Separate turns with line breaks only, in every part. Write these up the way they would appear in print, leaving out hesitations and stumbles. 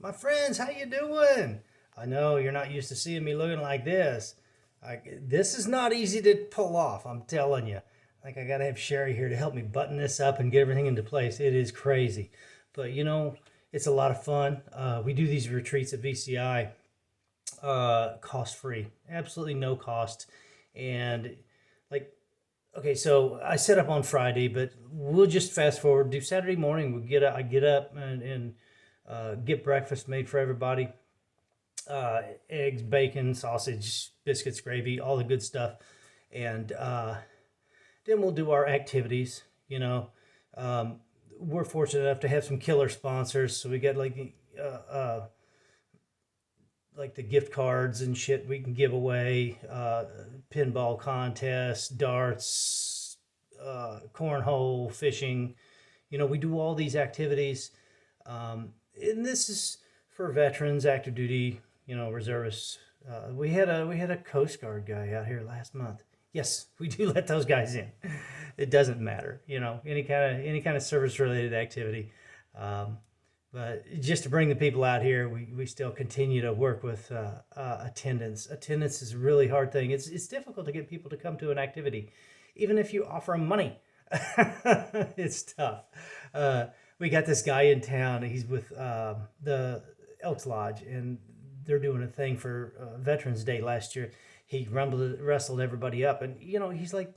My friends, how you doing? I know you're not used to seeing me looking like this. This is not easy to pull off, I'm telling you. Like I gotta have Sherry here to help me button this up and get everything into place. It is crazy, but it's a lot of fun. We do these retreats at VCI, cost free, absolutely no cost, and like okay, so I set up on Friday, but we'll just fast forward. Do Saturday morning. I get up and get breakfast made for everybody. Eggs, bacon, sausage, biscuits, gravy, all the good stuff, and then we'll do our activities. Um, we're fortunate enough to have some killer sponsors, so we got like the gift cards and shit we can give away, pinball contests, darts, cornhole, fishing. We do all these activities, and this is for veterans, active duty, reservists. We had a Coast Guard guy out here last month. Yes, we do let those guys in. It doesn't matter, any kind of service related activity. Um, but just to bring the people out here, we still continue to work with attendance. Attendance is a really hard thing. It's difficult to get people to come to an activity, even if you offer them money. It's tough. Uh, we got this guy in town. He's with the Elks Lodge, and they're doing a thing for Veterans Day last year. He wrestled everybody up, and he's like,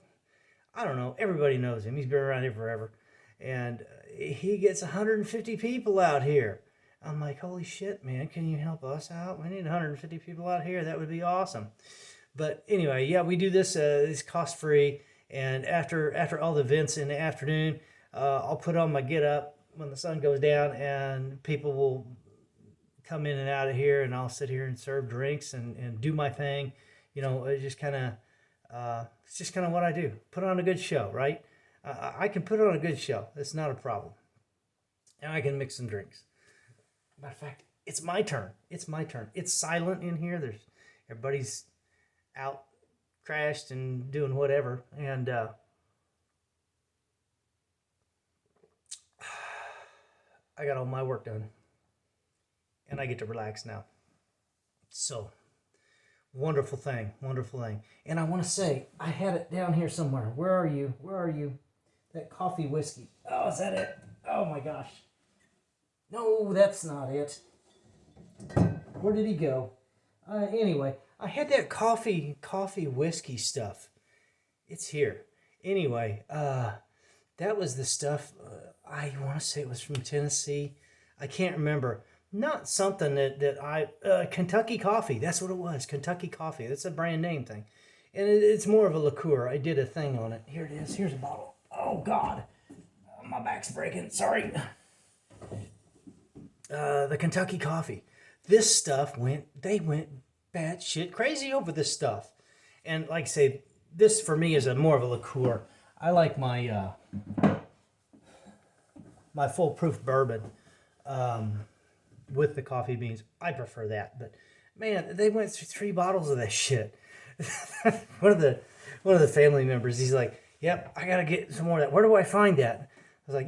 I don't know. Everybody knows him. He's been around here forever, and he gets 150 people out here. I'm like, holy shit, man! Can you help us out? We need 150 people out here. That would be awesome. But anyway, yeah, we do this. It's cost free, and after all the events in the afternoon, I'll put on my get up when the sun goes down, and people will come in and out of here, and I'll sit here and serve drinks and do my thing. It's just kind of what I do. Put on a good show, right? I can put on a good show. It's not a problem, and I can mix some drinks. Matter of fact, it's my turn. It's my turn. It's silent in here. Everybody's out, crashed, and doing whatever, and I got all my work done, and I get to relax now. So wonderful thing, wonderful thing. And I want to say, I had it down here somewhere. Where are you? Where are you? That coffee whiskey. Oh, is that it? Oh my gosh. No, that's not it. Where did he go? Anyway, I had that coffee whiskey stuff. It's here. Anyway, that was the stuff. I want to say it was from Tennessee. I can't remember. Not something that I Kentucky coffee. That's what it was. Kentucky coffee. That's a brand name thing, and it's more of a liqueur. I did a thing on it. Here it is. Here's a bottle. Oh God, my back's breaking. Sorry. The Kentucky coffee. This stuff they went batshit crazy over this stuff, and like I say, this for me is a more of a liqueur. I like my foolproof bourbon. With the coffee beans. I prefer that. But man, they went through 3 bottles of that shit. one of the family members, he's like, "Yep, I gotta get some more of that. Where do I find that?" I was like,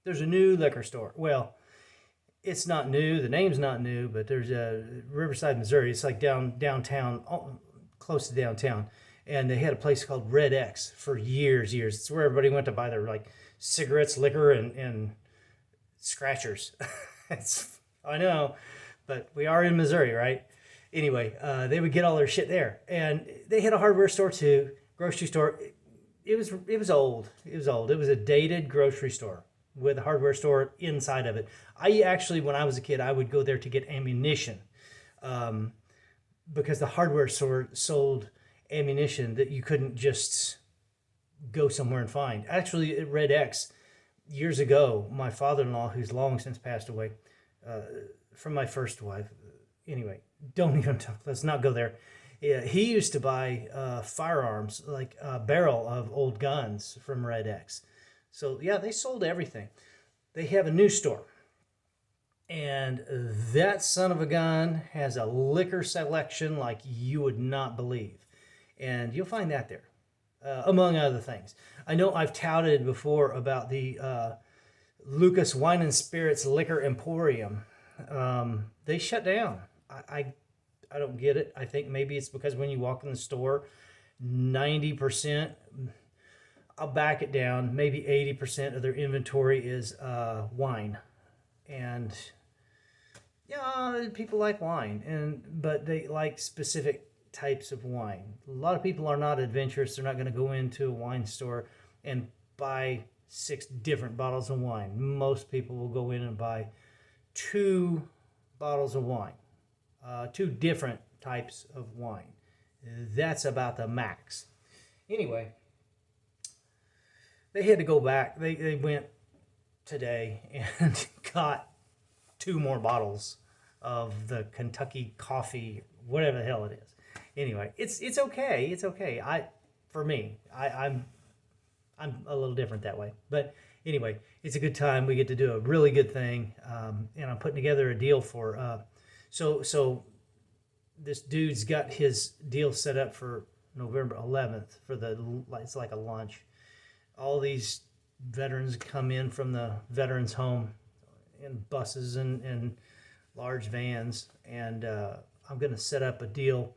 there's a new liquor store. Well, it's not new. The name's not new, but there's a Riverside, Missouri. It's like downtown, close to downtown, and they had a place called Red X for years. It's where everybody went to buy their like cigarettes, liquor, and scratchers. I know, but we are in Missouri, right? Anyway, they would get all their shit there, and they had a hardware store too, grocery store. It was old. It was old. It was a dated grocery store with a hardware store inside of it. I actually, when I was a kid, I would go there to get ammunition, because the hardware store sold ammunition that you couldn't just go somewhere and find. Actually, at Red X, years ago, my father-in-law, who's long since passed away, from my first wife. Anyway, don't even talk. Let's not go there. Yeah, he used to buy firearms, like a barrel of old guns from Red X. So yeah, they sold everything. They have a new store, and that son of a gun has a liquor selection like you would not believe, and you'll find that there, among other things. I know I've touted before about the Lucas Wine and Spirits Liquor Emporium. they shut down. I don't get it. I think maybe it's because when you walk in the store, 90%, I'll back it down, maybe 80% of their inventory is wine. And yeah, people like wine, but they like specific types of wine. A lot of people are not adventurous. They're not going to go into a wine store and buy 6 different bottles of wine. Most people will go in and buy 2 bottles of wine, 2 different types of wine. That's about the max. Anyway, they had to go back. They went today and got 2 more bottles of the Kentucky coffee, whatever the hell it is. Anyway, it's okay. It's okay. For me, I'm a little different that way. But anyway, it's a good time. We get to do a really good thing, and I'm putting together a deal for. So this dude's got his deal set up for November 11th for it's like a lunch. All these veterans come in from the veterans home in buses and large vans, and I'm going to set up a deal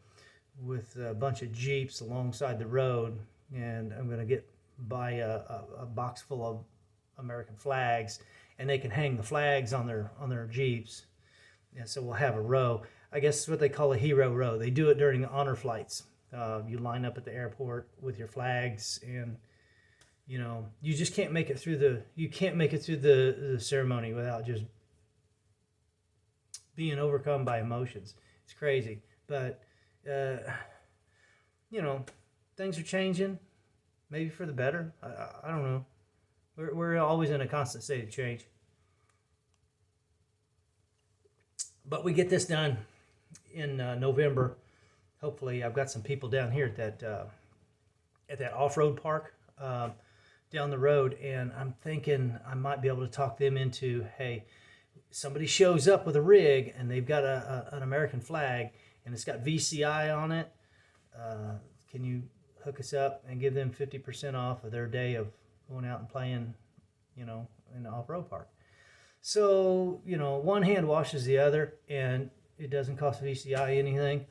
with a bunch of Jeeps alongside the road, and I'm going to buy a box full of American flags, and they can hang the flags on their Jeeps, and so we'll have a row. I guess it's what they call a hero row. They do it during the honor flights. You line up at the airport with your flags, and you just can't make it through the ceremony without just being overcome by emotions. It's crazy, but things are changing, maybe for the better. I don't know. We're always in a constant state of change, but we get this done in November. Hopefully, I've got some people down here at that off-road park down the road, and I'm thinking I might be able to talk them into, hey, somebody shows up with a rig and they've got an American flag and it's got VCI on it. Can you hook us up and give them 50% off of their day of going out and playing, in the off-road park? So, one hand washes the other, and it doesn't cost VCI anything.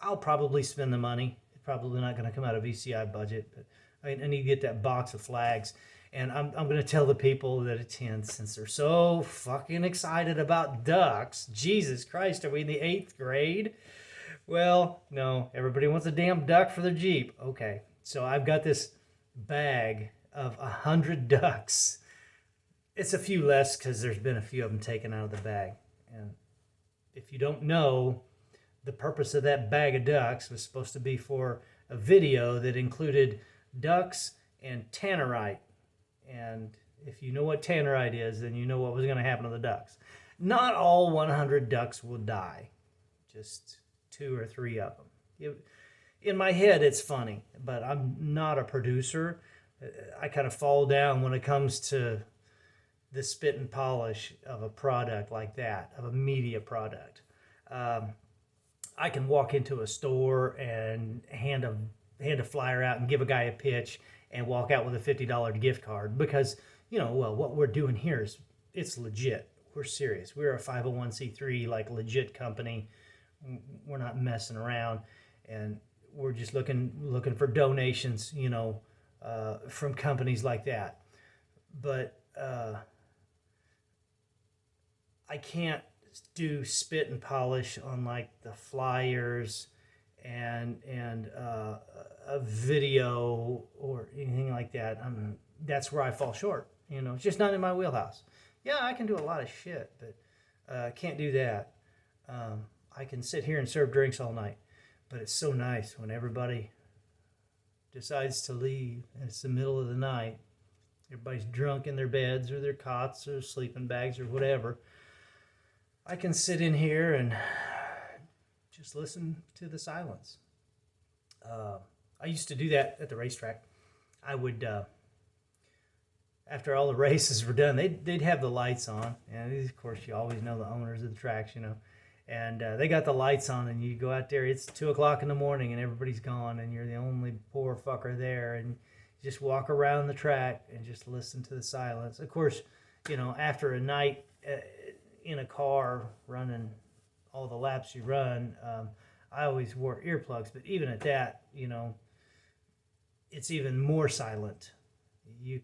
I'll probably spend the money. It's probably not going to come out of VCI budget, but I need to get that box of flags. And I'm going to tell the people that attend, since they're so fucking excited about ducks. Jesus Christ, are we in the 8th grade? Well, no, everybody wants a damn duck for their Jeep. Okay, so I've got this bag of 100 ducks. It's a few less because there's been a few of them taken out of the bag. And if you don't know, the purpose of that bag of ducks was supposed to be for a video that included ducks and tannerite. And if you know what tannerite is, then you know what was going to happen to the ducks. Not all 100 ducks will die. Just 2 or 3 of them. In my head, it's funny, but I'm not a producer. I kind of fall down when it comes to the spit and polish of a product like that, of a media product. I can walk into a store and hand a flyer out and give a guy a pitch and walk out with a $50 gift card because, what we're doing here is, it's legit. We're serious. We're a 501c3, like, legit company. We're not messing around, and we're just looking for donations, from companies like that. But I can't do spit and polish on, like, the flyers and a video or anything like that. That's where I fall short. It's just not in my wheelhouse. Yeah, I can do a lot of shit, but I can't do that. I can sit here and serve drinks all night, but it's so nice when everybody decides to leave and it's the middle of the night. Everybody's drunk in their beds or their cots or sleeping bags or whatever. I can sit in here and just listen to the silence. I used to do that at the racetrack. I would, after all the races were done, they'd have the lights on. And of course, you always know the owners of the tracks, And they got the lights on, and you go out there, it's 2 o'clock in the morning, and everybody's gone, and you're the only poor fucker there. And you just walk around the track and just listen to the silence. Of course, after a night, in a car running all the laps you run, I always wore earplugs. But even at that, it's even more silent. You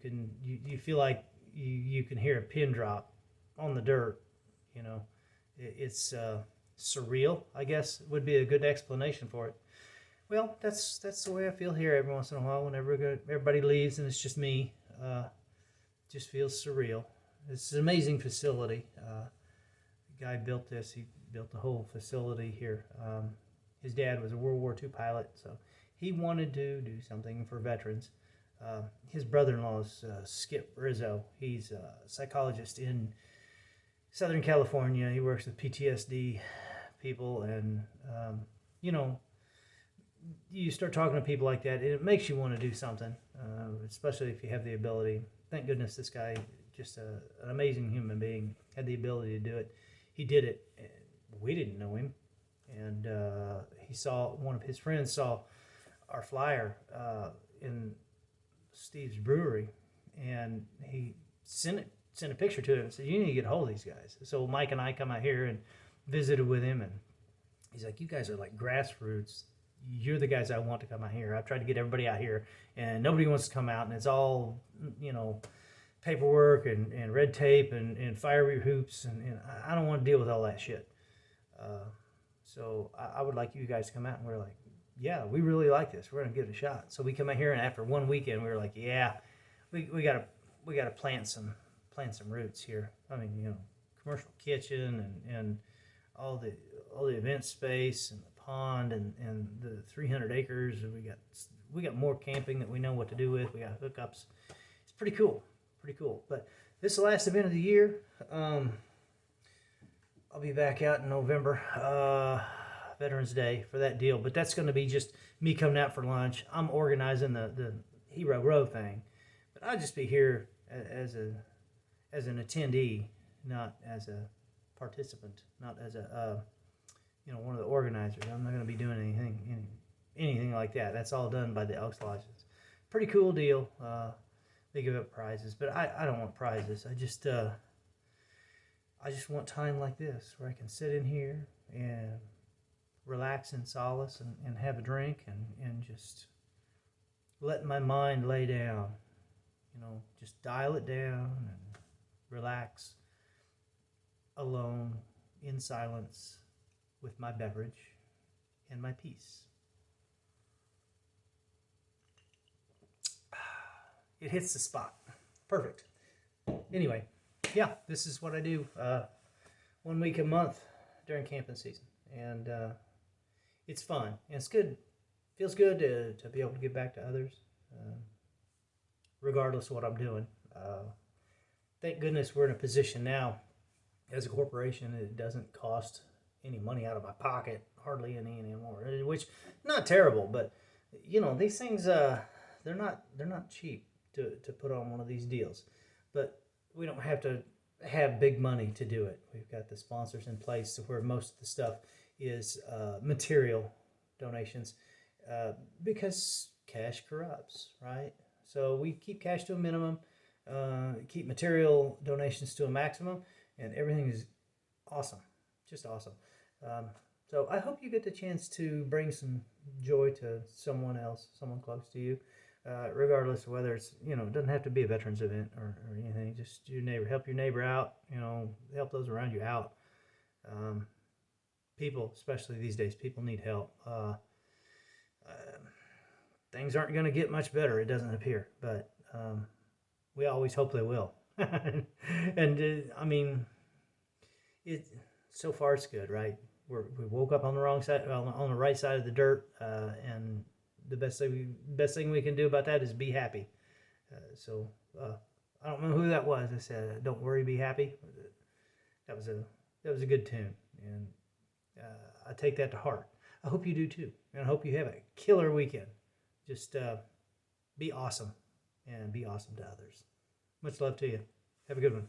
feel like you can hear a pin drop on the dirt. It's surreal, I guess would be a good explanation for it. Well, that's the way I feel here every once in a while. Whenever everybody leaves and it's just me, just feels surreal. It's an amazing facility. The guy built this. He built the whole facility here. His dad was a World War II pilot, so he wanted to do something for veterans. His brother-in-law is Skip Rizzo. He's a psychologist in Southern California. He works with PTSD people, and you start talking to people like that, it makes you want to do something, especially if you have the ability. Thank goodness this guy, just an amazing human being, had the ability to do it. He did it. We didn't know him, and one of his friends saw our flyer in Steve's brewery, and he sent a picture to him and said, "You need to get a hold of these guys." So Mike and I come out here and visited with him, and he's like, "You guys are like grassroots. You're the guys I want to come out here. I've tried to get everybody out here, and nobody wants to come out, and it's all, paperwork and red tape and fiery hoops, and I don't want to deal with all that shit. So I would like you guys to come out." And we're like, "Yeah, we really like this. We're going to give it a shot." So we come out here, and after one weekend, we were like, "Yeah, we gotta plant some roots here. I mean, commercial kitchen and all the event space and the pond and the 300 acres. And we got more camping that we know what to do with. We got hookups. It's pretty cool. But this is the last event of the year. I'll be back out in November, Veterans Day, for that deal. But that's going to be just me coming out for lunch. I'm organizing the Hero Row thing, but I'll just be here as an attendee, not as a participant, not as a one of the organizers. I'm not going to be doing anything like that. That's all done by the Elks Lodges. Pretty cool deal. They give up prizes, but I don't want prizes. I just want time like this where I can sit in here and relax in solace and have a drink and just let my mind lay down. Just dial it down and relax alone in silence with my beverage and my peace. It hits the spot. Perfect. Anyway, yeah, this is what I do 1 week a month during camping season. And it's fun. And it's good. Feels good to be able to give back to others, regardless of what I'm doing. Thank goodness we're in a position now as a corporation that it doesn't cost any money out of my pocket, hardly any anymore, which not terrible, but these things, they're not cheap to put on one of these deals, but we don't have to have big money to do it. We've got the sponsors in place to where most of the stuff is material donations, because cash corrupts, right? So we keep cash to a minimum, keep material donations to a maximum, and everything is awesome, just awesome. So I hope you get the chance to bring some joy to someone else, someone close to you, regardless of whether it's, it doesn't have to be a veterans event or anything. Just your neighbor, help your neighbor out, help those around you out. People, especially these days, people need help. Things aren't going to get much better, it doesn't appear, but we always hope they will. And I mean, so far it's good, right? We woke up on the wrong side, on the right side of the dirt, and the best thing we can do about that is be happy. So I don't know who that was. I said, "Don't worry, be happy." That was a good tune, and I take that to heart. I hope you do too, and I hope you have a killer weekend. Just be awesome, and be awesome to others. Much love to you. Have a good one.